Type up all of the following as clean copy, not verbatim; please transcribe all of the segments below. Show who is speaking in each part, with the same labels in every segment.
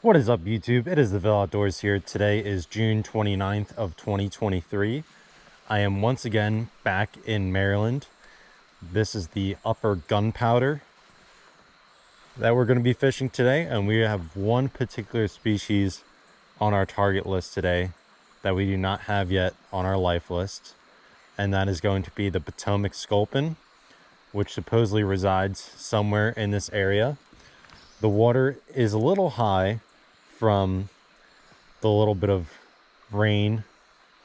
Speaker 1: What is up, YouTube? It is the Ville Outdoors here. Today is June 29th of 2023. I am once again back in Maryland. This is the upper Gunpowder that we're going to be fishing today, and we have one particular species on our target list today that we do not have yet on our life list, and that is going to be the Potomac Sculpin, which supposedly resides somewhere in this area. The water is a little high from the little bit of rain,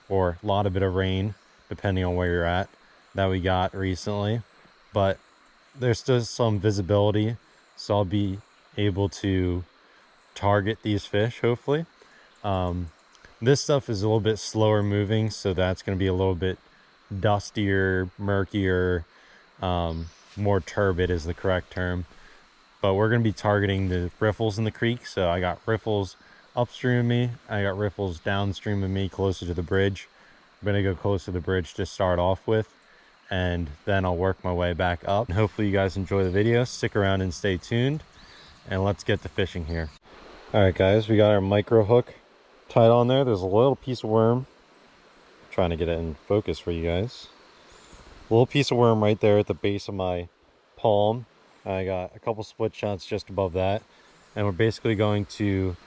Speaker 1: or a lot of bit of rain, depending on where you're at, that we got recently, but there's still some visibility, so I'll be able to target these fish, hopefully. This stuff is a little bit slower moving, so that's going to be a little bit dustier, murkier, more turbid is the correct term. But we're going to be targeting the riffles in the creek. So I got riffles upstream of me. I got riffles downstream of me, closer to the bridge. I'm going to go close to the bridge to start off with, and then I'll work my way back up. And hopefully you guys enjoy the video. Stick around and stay tuned, and let's get to fishing here. All right, guys, we got our micro hook tied on there. There's a little piece of worm. I'm trying to get it in focus for you guys. A little piece of worm right there at the base of my palm. I got a couple split shots just above that, and we're basically going to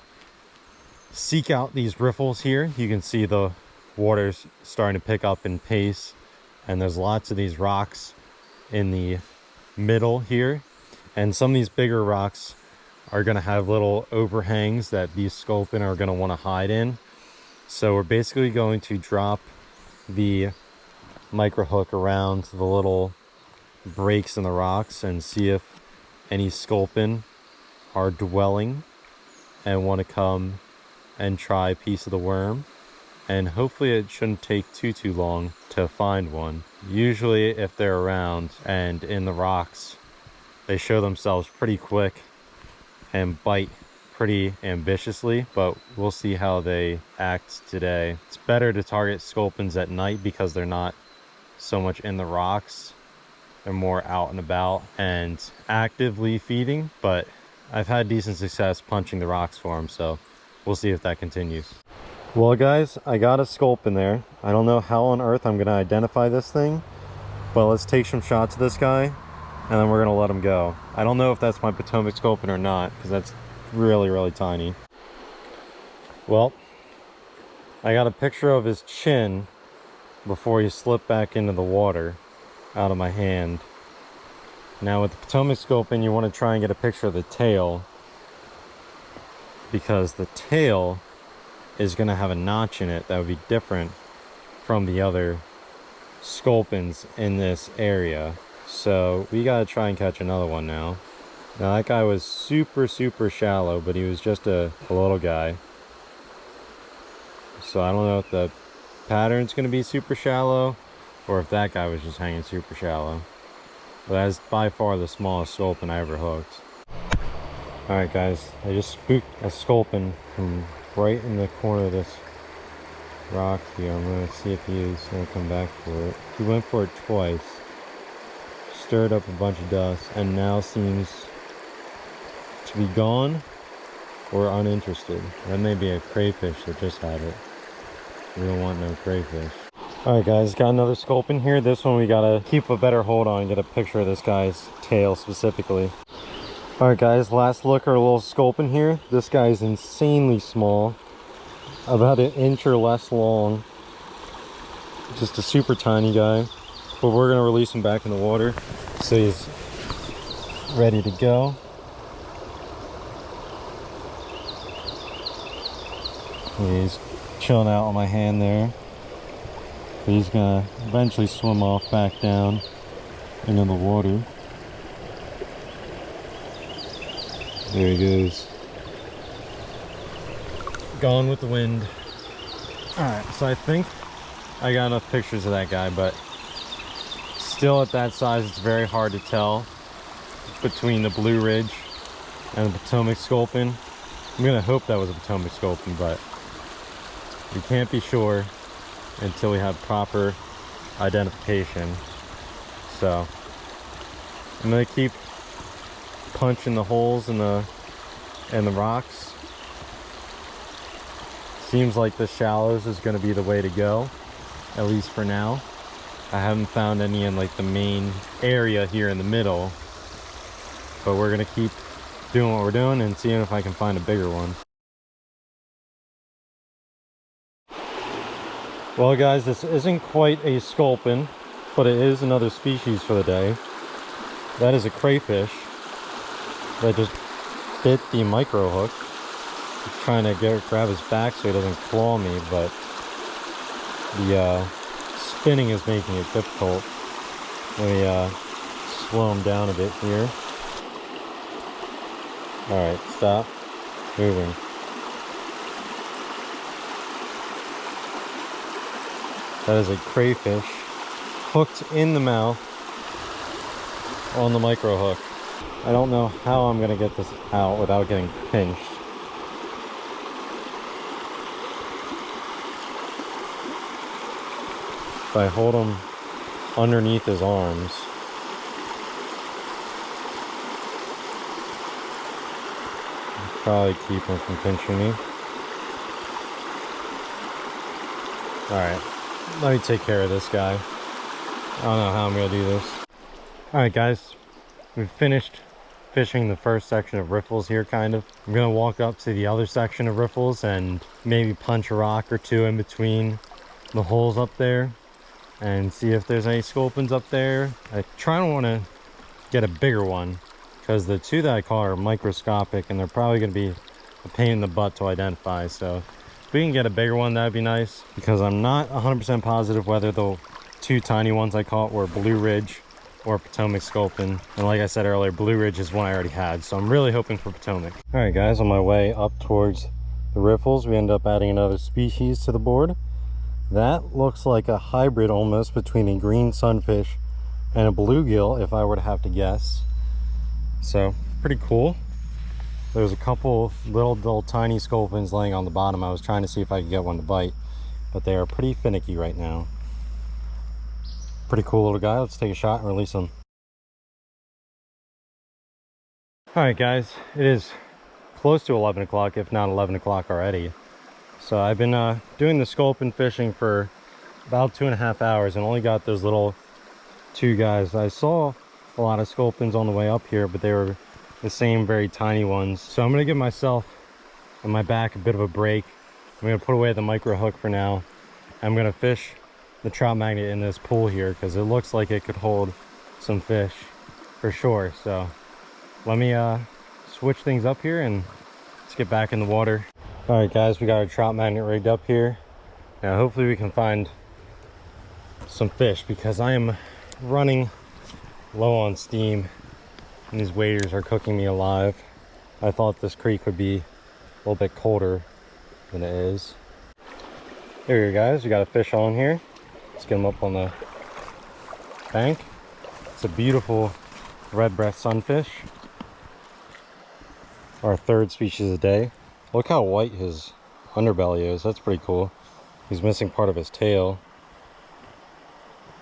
Speaker 1: seek out these riffles here. You can see the water's starting to pick up in pace, and there's lots of these rocks in the middle here, and some of these bigger rocks are going to have little overhangs that these sculpin are going to want to hide in. So we're basically going to drop the micro hook around the little breaks in the rocks and see if any sculpin are dwelling and want to come and try a piece of the worm, and hopefully it shouldn't take too long to find one. Usually if they're around and in the rocks, they show themselves pretty quick and bite pretty ambitiously, but we'll see how they act today. It's better to target sculpins at night because they're not so much in the rocks. They're more out and about and actively feeding, but I've had decent success punching the rocks for them, so we'll see if that continues. Well, guys, I got a sculpin there. I don't know how on earth I'm going to identify this thing, but let's take some shots of this guy, and then we're going to let him go. I don't know if that's my Potomac Sculpin or not, because that's really tiny. Well, I got a picture of his chin before he slipped back into the water out of my hand. Now with the Potomac Sculpin, you want to try and get a picture of the tail, because the tail is going to have a notch in it that would be different from the other sculpins in this area. So we got to try and catch another one now. Now that guy was super shallow, but he was just a little guy. So I don't know if the pattern's going to be super shallow or if that guy was just hanging super shallow. But that's by far the smallest sculpin I ever hooked. Alright guys, I just spooked a sculpin from right in the corner of this rock here. I'm going to see if he is going to come back for it. He went for it twice, stirred up a bunch of dust, and now seems to be gone or uninterested. That may be a crayfish that just had it. We don't want no crayfish. Alright guys, got another sculpin here. This one we gotta keep a better hold on and get a picture of this guy's tail specifically. Alright guys, last look at our little sculpin here. This guy is insanely small, about an inch or less long. Just a super tiny guy. But we're gonna release him back in the water so he's ready to go. He's chilling out on my hand there. He's gonna eventually swim off back down into the water. There he goes. Gone with the wind. Alright, so I think I got enough pictures of that guy, but still at that size it's very hard to tell between the Blue Ridge and the Potomac Sculpin. I'm gonna hope that was a Potomac Sculpin, but we can't be sure until we have proper identification. So I'm gonna keep punching the holes in the rocks Seems like the shallows is going to be the way to go, at least for now. I haven't found any in like the main area here in the middle, but we're going to keep doing what we're doing and seeing if I can find a bigger one. Well guys, this isn't quite a sculpin, but it is another species for the day. That is a crayfish that just bit the micro hook. I'm trying to grab his back so he doesn't claw me, but the spinning is making it difficult. Let me slow him down a bit here. Alright, stop moving. That is a crayfish hooked in the mouth on the micro hook. I don't know how I'm gonna get this out without getting pinched. If I hold him underneath his arms, I'll probably keep him from pinching me. Alright. Let me take care of this guy. I don't know how I'm gonna do this. Alright guys, we've finished fishing the first section of riffles here, kind of. I'm gonna walk up to the other section of riffles and maybe punch a rock or two in between the holes up there and see if there's any sculpins up there. I try to want to get a bigger one because the two that I caught are microscopic and they're probably gonna be a pain in the butt to identify. So if we can get a bigger one, that'd be nice, because I'm not 100% positive whether the two tiny ones I caught were Blue Ridge or Potomac Sculpin. And like I said earlier, Blue Ridge is one I already had, so I'm really hoping for Potomac. All right guys, on my way up towards the riffles, we end up adding another species to the board. That looks like a hybrid almost between a green sunfish and a bluegill, if I were to have to guess. So pretty cool. There's a couple little tiny sculpins laying on the bottom. I was trying to see if I could get one to bite, but they are pretty finicky right now. Pretty cool little guy. Let's take a shot and release him. All right guys, it is close to 11 o'clock, if not 11 o'clock already. So I've been doing the sculpin fishing for about 2.5 hours and only got those little two guys. I saw a lot of sculpins on the way up here, but they were the same very tiny ones. So I'm gonna give myself and my back a bit of a break. I'm gonna put away the micro hook for now. I'm gonna fish the trout magnet in this pool here because it looks like it could hold some fish for sure. So let me switch things up here and let's get back in the water. All right guys, we got our trout magnet rigged up here. Now hopefully we can find some fish because I am running low on steam and these waders are cooking me alive. I thought this creek would be a little bit colder than it is. Here you guys, we got a fish on here. Let's get him up on the bank. It's a beautiful red-breast sunfish, our third species of the day. Look how white his underbelly is. That's pretty cool. He's missing part of his tail.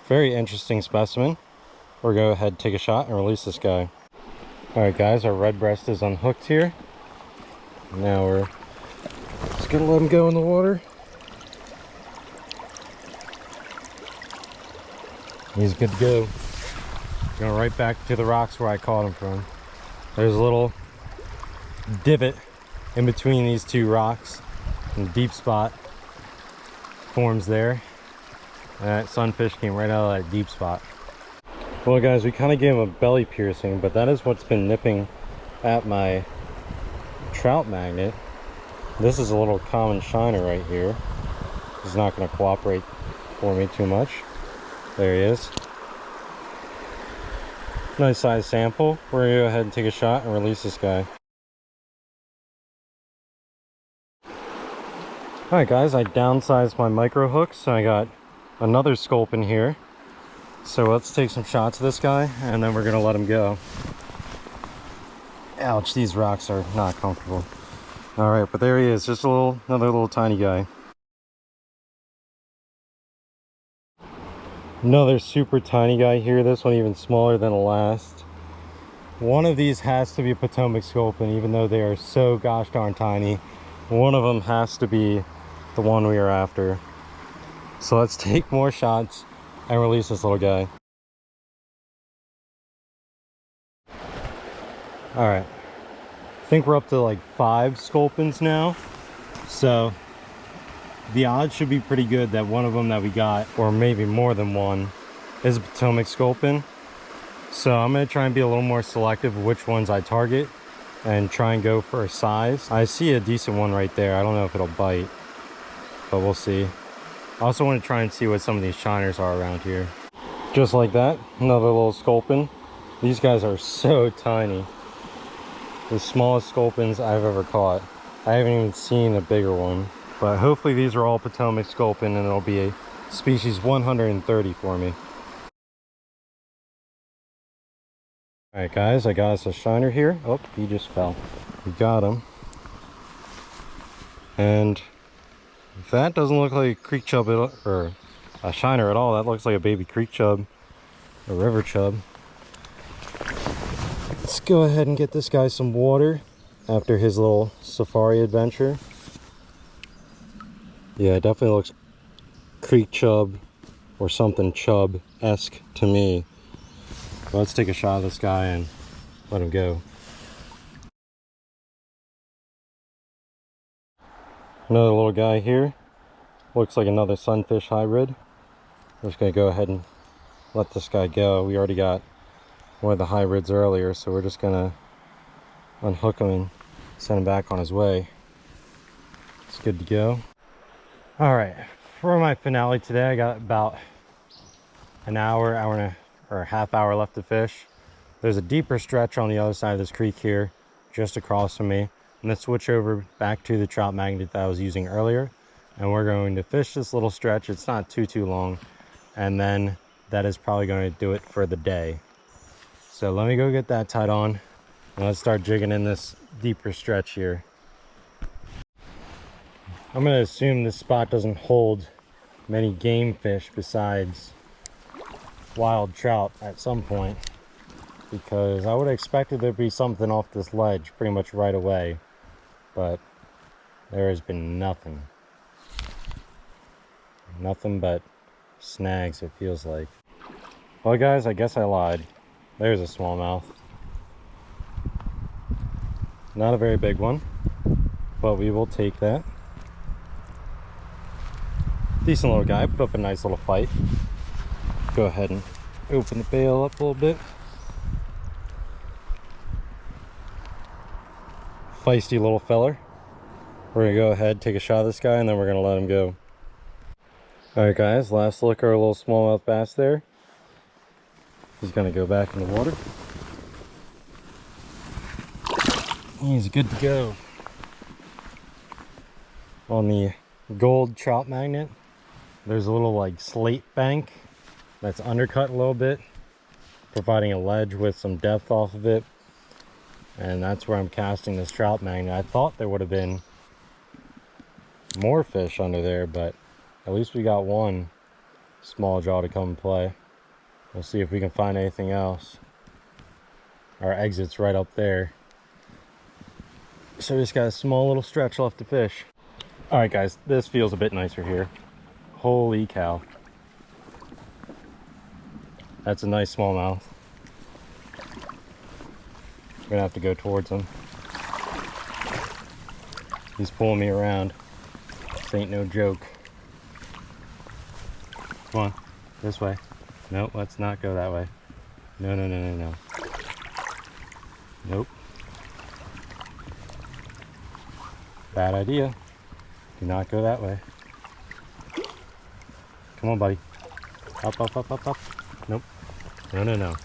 Speaker 1: Very interesting specimen. We'll go ahead and take a shot and release this guy. All right guys, our red breast is unhooked here. Now we're just gonna let him go in the water. He's good to go. Going right back to the rocks where I caught him from. There's a little divot in between these two rocks, and a deep spot forms there. And that sunfish came right out of that deep spot. Well guys, we kind of gave him a belly piercing, but that is what's been nipping at my trout magnet. This is a little common shiner right here. He's not going to cooperate for me too much. There he is. Nice size sample. We're going to go ahead and take a shot and release this guy. Alright guys, I downsized my micro hooks. I got another sculpin here. So let's take some shots of this guy and then we're going to let him go. Ouch, these rocks are not comfortable. Alright, but there he is, just another little tiny guy. Another super tiny guy here, this one even smaller than the last. One of these has to be Potomac Sculpin, even though they are so gosh darn tiny. One of them has to be the one we are after. So let's take more shots and release this little guy. All right, I think we're up to like 5 sculpins now. So the odds should be pretty good that one of them that we got, or maybe more than one, is a Potomac Sculpin. So I'm gonna try and be a little more selective of which ones I target and try and go for a size. I see a decent one right there. I don't know if it'll bite, but we'll see. I also want to try and see what some of these shiners are around here. Just like that, another little sculpin. These guys are so tiny. The smallest sculpins I've ever caught. I haven't even seen a bigger one. But hopefully these are all Potomac Sculpin and it'll be a species 130 for me. Alright guys, I got us a shiner here. Oh, he just fell. We got him. And that doesn't look like a creek chub or a shiner at all. That looks like a baby creek chub, a river chub. Let's go ahead and get this guy some water after his little safari adventure. Yeah, it definitely looks creek chub or something chub-esque to me. But let's take a shot of this guy and let him go. Another little guy here. Looks like another sunfish hybrid. We're just going to go ahead and let this guy go. We already got one of the hybrids earlier, so we're just going to unhook him and send him back on his way. It's good to go. Alright, for my finale today, I got about an hour and a half hour left to fish. There's a deeper stretch on the other side of this creek here, just across from me. I'm going to switch over back to the trout magnet that I was using earlier, and we're going to fish this little stretch. It's not too long, and then that is probably going to do it for the day. So let me go get that tied on, and let's start jigging in this deeper stretch here. I'm going to assume this spot doesn't hold many game fish besides wild trout at some point, because I would have expected there'd be something off this ledge pretty much right away, but there has been nothing. Nothing but snags, it feels like. Well guys, I guess I lied. There's a smallmouth. Not a very big one, but we will take that. Decent little guy, put up a nice little fight. Go ahead and open the bail up a little bit. Feisty little feller. We're gonna go ahead, take a shot of this guy, and then we're gonna let him go. Alright guys, last look at our little smallmouth bass there. He's gonna go back in the water. He's good to go. On the gold trout magnet, there's a little like slate bank that's undercut a little bit, providing a ledge with some depth off of it, and that's where I'm casting this trout magnet. I thought there would have been more fish under there, but at least we got one small jaw to come and play. We'll see if we can find anything else. Our exit's right up there, so we just got a small little stretch left to fish. All right guys, this feels a bit nicer here. Holy cow. That's a nice smallmouth. We're gonna have to go towards him. He's pulling me around. This ain't no joke. Come on, this way. Nope, let's not go that way. No, no, no, no, no. Nope. Bad idea. Do not go that way. Come on, buddy. Up, up, up, up, up. Nope. No, no, no.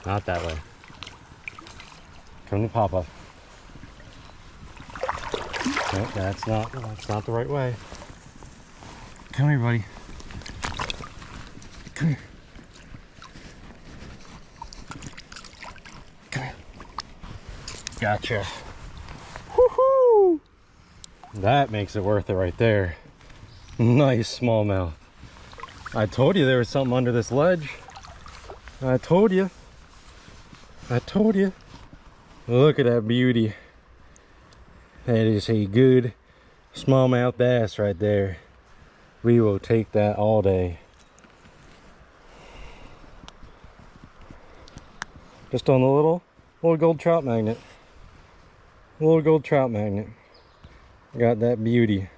Speaker 1: Not that way. Come to Papa. Nope, that's not the right way. Come here, buddy. Come here. Come here. Gotcha. Woohoo! That makes it worth it right there. Nice smallmouth. I told you there was something under this ledge. I told you. I told you. Look at that beauty. That is a good Smallmouth bass right there. We will take that all day. Just on the little gold trout magnet. Little gold trout magnet. Got that beauty.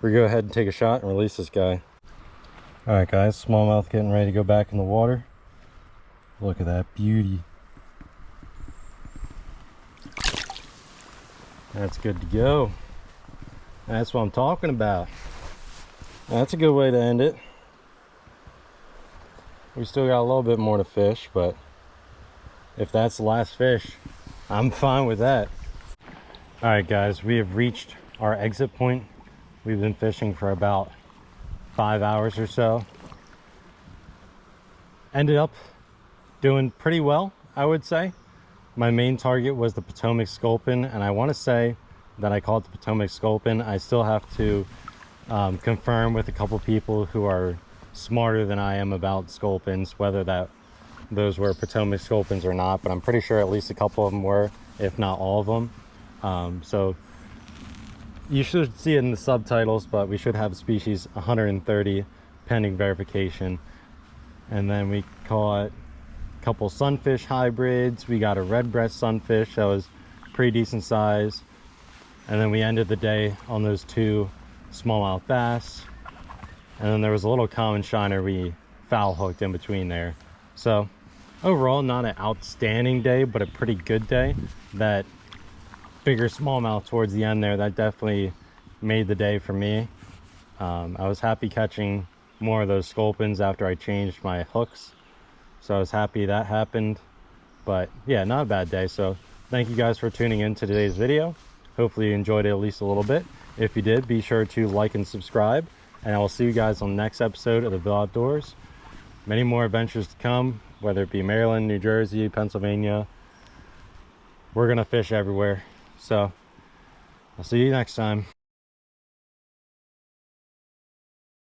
Speaker 1: We go ahead and take a shot and release this guy. Alright guys, smallmouth getting ready to go back in the water. Look at that beauty. That's good to go. That's what I'm talking about. That's a good way to end it. We still got a little bit more to fish, but if that's the last fish, I'm fine with that. Alright guys, we have reached our exit point. We've been fishing for about 5 hours or so. Ended up doing pretty well, I would say. My main target was the Potomac Sculpin, and I want to say that I called the Potomac Sculpin. I still have to confirm with a couple people who are smarter than I am about sculpins, whether those were Potomac Sculpins or not, but I'm pretty sure at least a couple of them were, if not all of them. So you should see it in the subtitles, but we should have species 130 pending verification. And then we caught a couple sunfish hybrids. We got a red breast sunfish that was pretty decent size. And then we ended the day on those 2 smallmouth bass. And then there was a little common shiner we foul hooked in between there. So overall, not an outstanding day, but a pretty good day. That bigger smallmouth towards the end there, that definitely made the day for me. I was happy catching more of those sculpins after I changed my hooks, so I was happy that happened. But yeah, not a bad day. So thank you guys for tuning in to today's video. Hopefully you enjoyed it at least a little bit. If you did, be sure to like and subscribe, and I will see you guys on the next episode of the Ville Outdoors. Many more adventures to come, whether it be Maryland, New Jersey, Pennsylvania. We're gonna fish everywhere. So I'll see you next time.